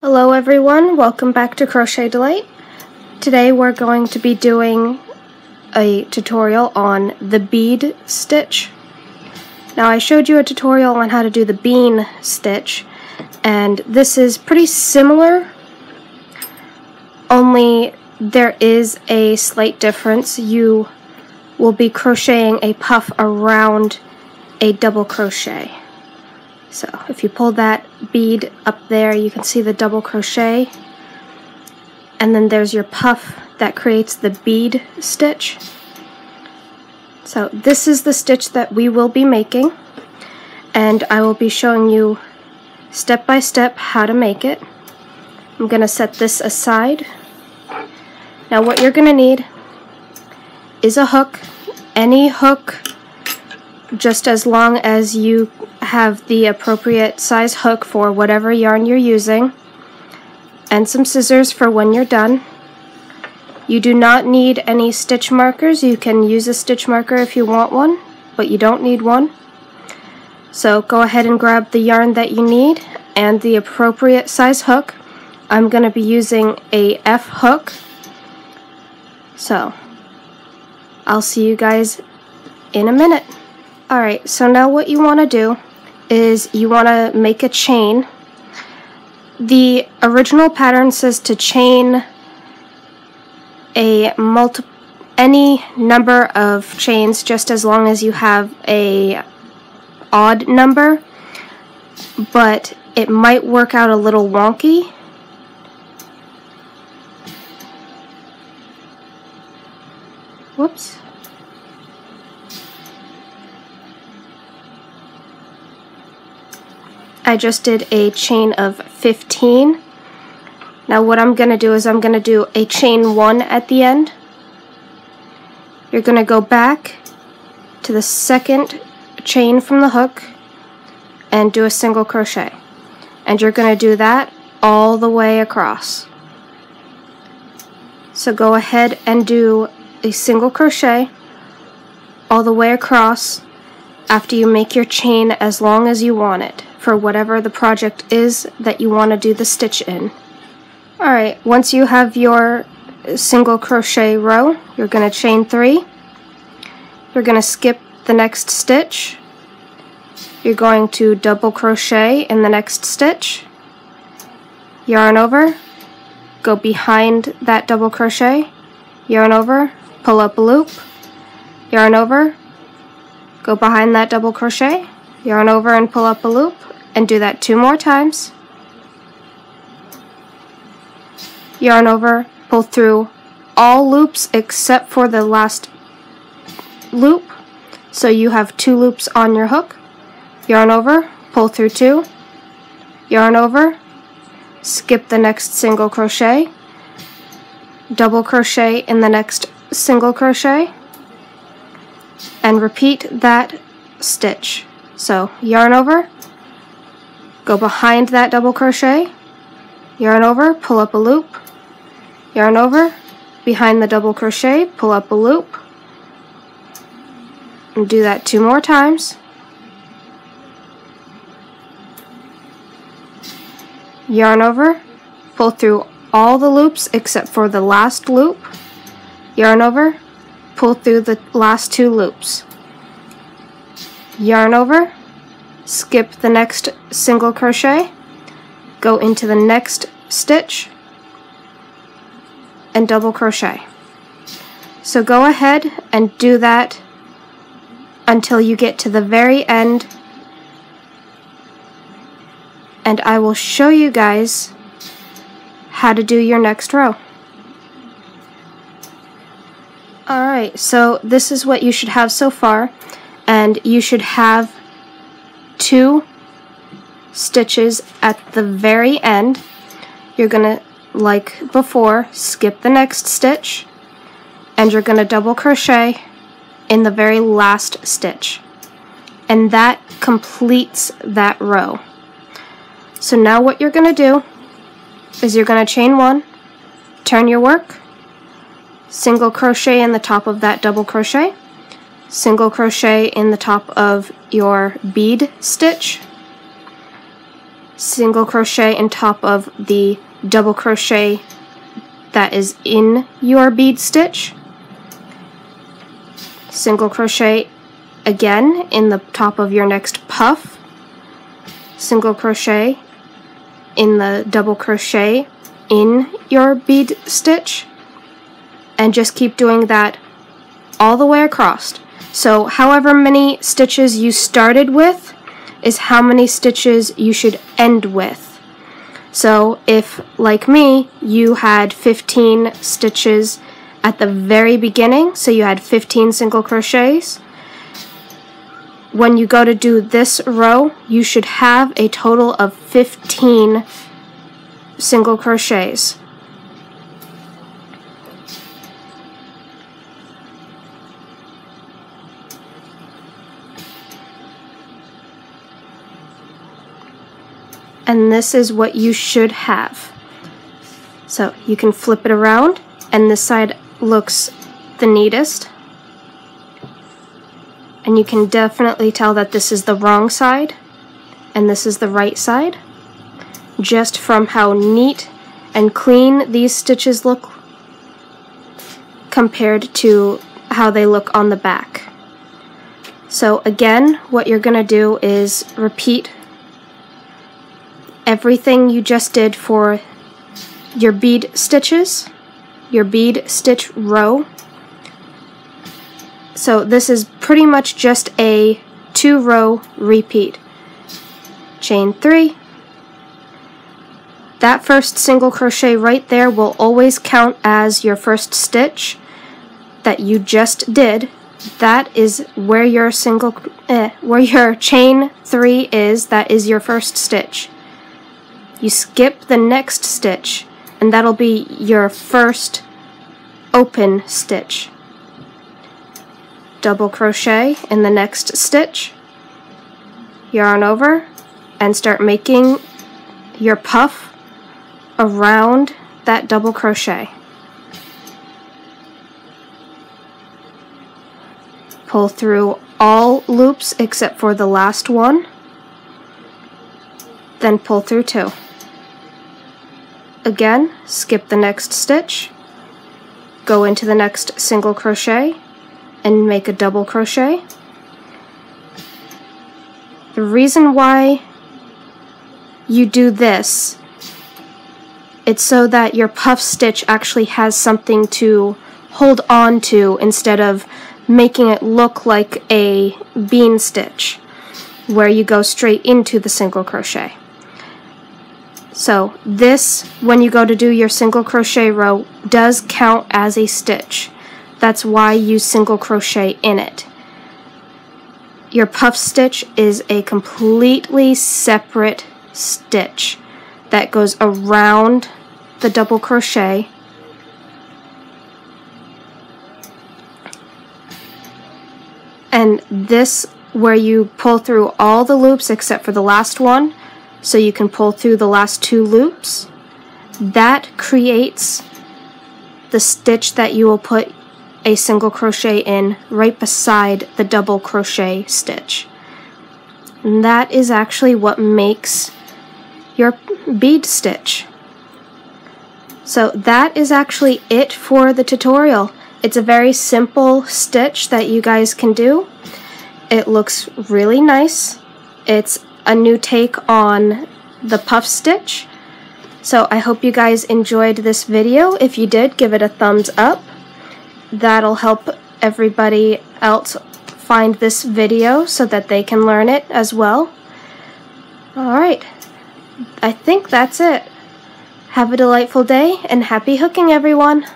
Hello everyone, welcome back to Crochet Delight. Today we're going to be doing a tutorial on the bead stitch. Now I showed you a tutorial on how to do the bean stitch, and this is pretty similar, only there is a slight difference. You will be crocheting a puff around a double crochet. So if you pull that bead up there, you can see the double crochet, and then there's your puff that creates the bead stitch. So this is the stitch that we will be making, and I will be showing you step by step how to make it. I'm going to set this aside. Now what you're going to need is a hook, any hook, just as long as you have the appropriate size hook for whatever yarn you're using, and some scissors for when you're done. You do not need any stitch markers. You can use a stitch marker if you want one, but you don't need one. So go ahead and grab the yarn that you need and the appropriate size hook. I'm going to be using a F hook. So I'll see you guys in a minute. Alright, so now what you want to do is you want to make a chain. The original pattern says to chain any number of chains, just as long as you have a odd number, but it might work out a little wonky. Whoops. I just did a chain of 15. Now what I'm going to do is I'm going to do a chain 1 at the end. You're going to go back to the second chain from the hook and do a single crochet. And you're going to do that all the way across. So go ahead and do a single crochet all the way across after you make your chain as long as you want it, for whatever the project is that you want to do the stitch in. Alright, once you have your single crochet row, you're going to chain 3. You're going to skip the next stitch. You're going to double crochet in the next stitch. Yarn over, go behind that double crochet, yarn over, pull up a loop, yarn over, go behind that double crochet, yarn over and pull up a loop, and do that 2 more times. Yarn over, pull through all loops except for the last loop, so you have 2 loops on your hook. Yarn over, pull through 2, yarn over, skip the next single crochet, double crochet in the next single crochet, and repeat that stitch. So yarn over, go behind that double crochet, yarn over, pull up a loop, yarn over, behind the double crochet, pull up a loop, and do that 2 more times. Yarn over, pull through all the loops except for the last loop, yarn over, pull through the last 2 loops, yarn over, skip the next single crochet, go into the next stitch, and double crochet. So go ahead and do that until you get to the very end, and I will show you guys how to do your next row. Alright, so this is what you should have so far, and you should have 2 stitches at the very end. You're going to, like before, skip the next stitch, and you're going to double crochet in the very last stitch, and that completes that row. So now what you're going to do is you're going to chain 1, turn your work, single crochet in the top of that double crochet, single crochet in the top of your bead stitch, single crochet on top of the double crochet that is in your bead stitch, single crochet again in the top of your next puff, single crochet in the double crochet in your bead stitch, and just keep doing that all the way across. So however many stitches you started with is how many stitches you should end with. So if, like me, you had 15 stitches at the very beginning, so you had 15 single crochets, when you go to do this row, you should have a total of 15 single crochets. And this is what you should have. So you can flip it around, and this side looks the neatest. And you can definitely tell that this is the wrong side, and this is the right side, just from how neat and clean these stitches look compared to how they look on the back. So again, what you're going to do is repeat everything you just did for your bead stitches, your bead stitch row. So this is pretty much just a 2-row repeat. Chain 3. That first single crochet right there will always count as your first stitch that you just did. That is where your where your chain 3 is. That is your first stitch. You skip the next stitch, and that'll be your first open stitch. Double crochet in the next stitch, yarn over, and start making your puff around that double crochet. Pull through all loops except for the last one, then pull through 2. Again, skip the next stitch, go into the next single crochet, and make a double crochet. The reason why you do this, it's so that your puff stitch actually has something to hold on to instead of making it look like a bean stitch where you go straight into the single crochet. So this, when you go to do your single crochet row, does count as a stitch. That's why you single crochet in it. Your puff stitch is a completely separate stitch that goes around the double crochet and this, where you pull through all the loops except for the last one, so you can pull through the last 2 loops, that creates the stitch that you will put a single crochet in right beside the double crochet stitch. And that is actually what makes your bead stitch. So that is actually it for the tutorial. It's a very simple stitch that you guys can do. It looks really nice. It's a new take on the puff stitch. So I hope you guys enjoyed this video. If you did, give it a thumbs up. That'll help everybody else find this video so that they can learn it as well. Alright, I think that's it. Have a delightful day and happy hooking, everyone!